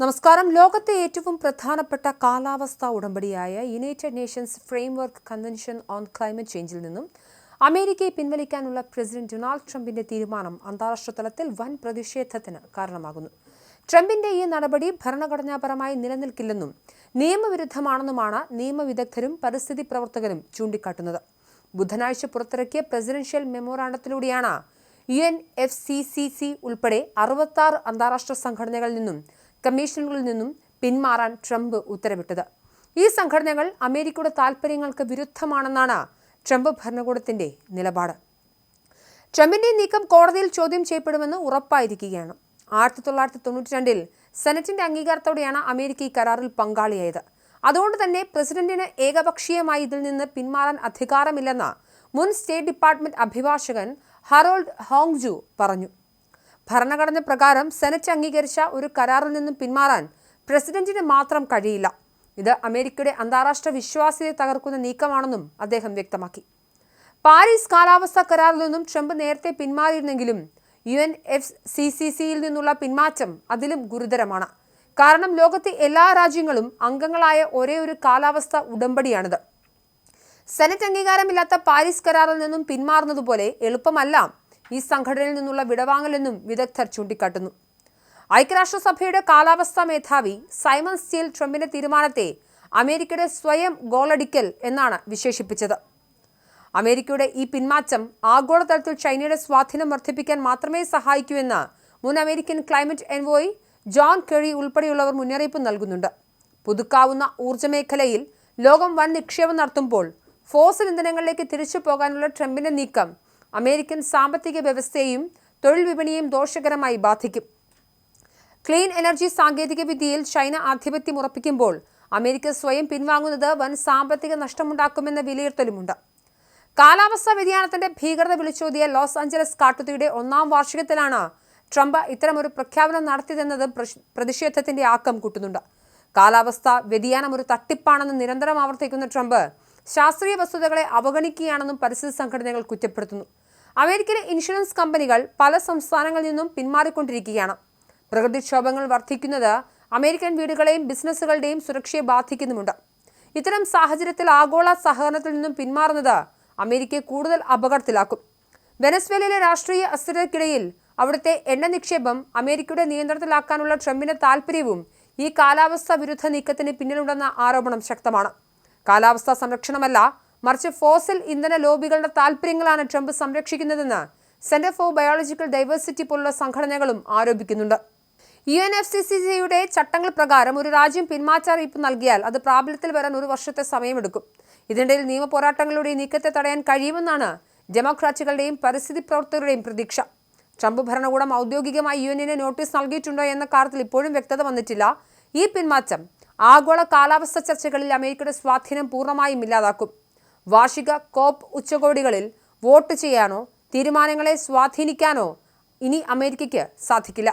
നമസ്കാരം. ലോകത്തെ ഏറ്റവും പ്രധാനപ്പെട്ട കാലാവസ്ഥാ ഉടമ്പടിയായ united nations framework convention on climate ചേഞ്ചിൽ നിന്നും അമേരിക്കയെ പിൻവലിക്കാനുള്ള പ്രസിഡന്റ് ഡൊണാൾഡ് ട്രംപിന്റെ തീരുമാനം അന്താരാഷ്ട്ര തലത്തിൽ വൻ പ്രതിഷേധത്തിന് കാരണമാകുന്നു. ട്രംപിന്റെ ഈ നടപടി ഭരണഘടനാപരമായി നിലനിൽക്കില്ലെന്നും നിയമവിരുദ്ധമാണെന്നുമാണ് നിയമവിദഗ്ധരും പരിസ്ഥിതി പ്രവർത്തകരും ചൂണ്ടിക്കാട്ടുന്നത്. ബുധനാഴ്ച പുറത്തിറക്കിയ പ്രസിഡൻഷ്യൽ മെമ്മോറാണ്ടത്തിലൂടെയാണ് UNFCCC ഉൾപ്പെടെ 66 അന്താരാഷ്ട്ര സംഘടനകളിൽ നിന്നും കമ്മീഷനുകളിൽ നിന്നും പിന്മാറാൻ ട്രംപ് ഉത്തരവിട്ടത്. ഈ സംഘടനകൾ അമേരിക്കയുടെ താൽപര്യങ്ങൾക്ക് വിരുദ്ധമാണെന്നാണ് ട്രംപ് ഭരണകൂടത്തിന്റെ നിലപാട്. ട്രംപിന്റെ നീക്കം കോടതിയിൽ ചോദ്യം ചെയ്യപ്പെടുമെന്ന് ഉറപ്പായിരിക്കുകയാണ്. 1992 സെനറ്റിന്റെ അംഗീകാരത്തോടെയാണ് അമേരിക്ക ഈ കരാറിൽ പങ്കാളിയായത്. അതുകൊണ്ട് തന്നെ പ്രസിഡന്റിന് ഏകപക്ഷീയമായി ഇതിൽ നിന്ന് പിന്മാറാൻ അധികാരമില്ലെന്ന് മുൻ സ്റ്റേറ്റ് ഡിപ്പാർട്ട്മെന്റ് അഭിഭാഷകൻ ഹറോൾഡ് ഹോങ്ജു പറഞ്ഞു. ഭരണഘടന പ്രകാരം സെനറ്റ് അംഗീകരിച്ച ഒരു കരാറിൽ നിന്നും പിന്മാറാൻ പ്രസിഡന്റിന് മാത്രം കഴിയില്ല. ഇത് അമേരിക്കയുടെ അന്താരാഷ്ട്ര വിശ്വാസ്യതയെ തകർക്കുന്ന നീക്കമാണെന്നും അദ്ദേഹം വ്യക്തമാക്കി. പാരീസ് കാലാവസ്ഥാ കരാറിൽ നിന്നും ട്രംപ് നേരത്തെ പിന്മാറിയിരുന്നെങ്കിലും UNFCCCയിൽ നിന്നുള്ള പിന്മാറ്റം അതിലും ഗുരുതരമാണ്. കാരണം ലോകത്തെ എല്ലാ രാജ്യങ്ങളും അംഗങ്ങളായ ഒരേ ഒരു കാലാവസ്ഥാ ഉടമ്പടിയാണിത്. സെനറ്റ് അംഗീകാരമില്ലാത്ത പാരീസ് കരാറിൽ നിന്നും പിന്മാറുന്നതുപോലെ എളുപ്പമല്ല ഈ സംഘടനയിൽ നിന്നുള്ള വിടവാങ്ങലെന്നും വിദഗ്ധർ ചൂണ്ടിക്കാട്ടുന്നു. ഐക്യരാഷ്ട്രസഭയുടെ കാലാവസ്ഥാ മേധാവി സൈമൺ സ്റ്റീൽ ട്രംപിന്റെ തീരുമാനത്തെ അമേരിക്കയുടെ സ്വയം ഗോളടിക്കൽ എന്നാണ് വിശേഷിപ്പിച്ചത്. അമേരിക്കയുടെ ഈ പിന്മാറ്റം ആഗോളതലത്തിൽ ചൈനയുടെ സ്വാധീനം വർദ്ധിപ്പിക്കാൻ മാത്രമേ സഹായിക്കൂ എന്ന് മുൻ അമേരിക്കൻ ക്ലൈമറ്റ് എൻവോയ് ജോൺ കെറി ഉൾപ്പെടെയുള്ളവർ മുന്നറിയിപ്പ് നൽകുന്നുണ്ട്. പുതുക്കാവുന്ന ഊർജ്ജ മേഖലയിൽ ലോകം വൻ നിക്ഷേപം നടത്തുമ്പോൾ ഫോസിൽ ഇന്ധനങ്ങളിലേക്ക് തിരിച്ചു പോകാനുള്ള ട്രംപിന്റെ നീക്കം അമേരിക്കൻ സാമ്പത്തിക വ്യവസ്ഥയെയും തൊഴിൽ വിപണിയെയും ദോഷകരമായി ബാധിക്കും. ക്ലീൻ എനർജി സാങ്കേതിക വിദ്യയിൽ ചൈന ആധിപത്യം ഉറപ്പിക്കുമ്പോൾ അമേരിക്ക സ്വയം പിൻവാങ്ങുന്നത് വൻ സാമ്പത്തിക നഷ്ടമുണ്ടാക്കുമെന്ന വിലയിരുത്തലുമുണ്ട്. കാലാവസ്ഥാ വ്യതിയാനത്തിന്റെ ഭീകരത വിളിച്ചോതിയ ലോസ് ആഞ്ചലസ് കാട്ടുതീയുടെ 1ാം വാർഷികത്തിലാണ് ട്രംപ് ഇത്തരമൊരു പ്രഖ്യാപനം നടത്തിയതെന്നത് പ്രതിഷേധത്തിന്റെ ആക്കം കൂട്ടുന്നുണ്ട്. കാലാവസ്ഥാ വ്യതിയാനം ഒരു തട്ടിപ്പാണെന്ന് നിരന്തരം ആവർത്തിക്കുന്ന ട്രംപ് ശാസ്ത്രീയ വസ്തുതകളെ അവഗണിക്കുകയാണെന്നും പരിസ്ഥിതി സംഘടനകൾ കുറ്റപ്പെടുത്തുന്നു. അമേരിക്കയിലെ ഇൻഷുറൻസ് കമ്പനികൾ പല സംസ്ഥാനങ്ങളിൽ നിന്നും പിന്മാറിക്കൊണ്ടിരിക്കുകയാണ്. പ്രകൃതിക്ഷോഭങ്ങൾ വർദ്ധിക്കുന്നത് അമേരിക്കൻ വീടുകളെയും ബിസിനസ്സുകളുടെയും സുരക്ഷയെ ബാധിക്കുന്നുമുണ്ട്. ഇത്തരം സാഹചര്യത്തിൽ ആഗോള സഹകരണത്തിൽ നിന്നും പിന്മാറുന്നത് അമേരിക്കയെ കൂടുതൽ അപകടത്തിലാക്കും. വെനസ്വേലയിലെ രാഷ്ട്രീയ അസ്ഥിരതയ്ക്കിടയിൽ അവിടുത്തെ എണ്ണ നിക്ഷേപം അമേരിക്കയുടെ നിയന്ത്രണത്തിലാക്കാനുള്ള ട്രംപിന്റെ താൽപര്യവും ഈ കാലാവസ്ഥാ വിരുദ്ധ നീക്കത്തിന് പിന്നിലുണ്ടെന്ന ആരോപണം ശക്തമാണ്. കാലാവസ്ഥാ സംരക്ഷണമല്ല, മറിച്ച് ഫോസിൽ ഇന്ധന ലോബികളുടെ താൽപര്യങ്ങളാണ് ട്രംപ് സംരക്ഷിക്കുന്നതെന്ന് സെന്റർ ഫോർ ബയോളജിക്കൽ ഡൈവേഴ്സിറ്റി പോലുള്ള സംഘടനകളും ആരോപിക്കുന്നുണ്ട്. UNFCCCയുടെ ചട്ടങ്ങൾ പ്രകാരം ഒരു രാജ്യം പിന്മാറ്റ അറിയിപ്പ് നൽകിയാൽ അത് പ്രാബല്യത്തിൽ വരാൻ 1 വർഷത്തെ സമയമെടുക്കും. ഇതിനിടയിൽ നിയമ പോരാട്ടങ്ങളുടെ നീക്കത്തെ തടയാൻ കഴിയുമെന്നാണ് ഡെമോക്രാറ്റുകളുടെയും പരിസ്ഥിതി പ്രവർത്തകരുടെയും പ്രതീക്ഷ. ട്രംപ് ഭരണകൂടം ഔദ്യോഗികമായി UN നോട്ടീസ് നൽകിയിട്ടുണ്ടോ എന്ന കാര്യത്തിൽ ഇപ്പോഴും വ്യക്തത വന്നിട്ടില്ല. ഈ പിന്മാറ്റം ആഗോള കാലാവസ്ഥാ ചർച്ചകളിൽ അമേരിക്കയുടെ സ്വാധീനം പൂർണ്ണമായും ഇല്ലാതാക്കും. വാർഷിക കോപ്പ് ഉച്ചകോടികളിൽ വോട്ട് ചെയ്യാനോ തീരുമാനങ്ങളെ സ്വാധീനിക്കാനോ ഇനി അമേരിക്കയ്ക്ക് സാധിക്കില്ല.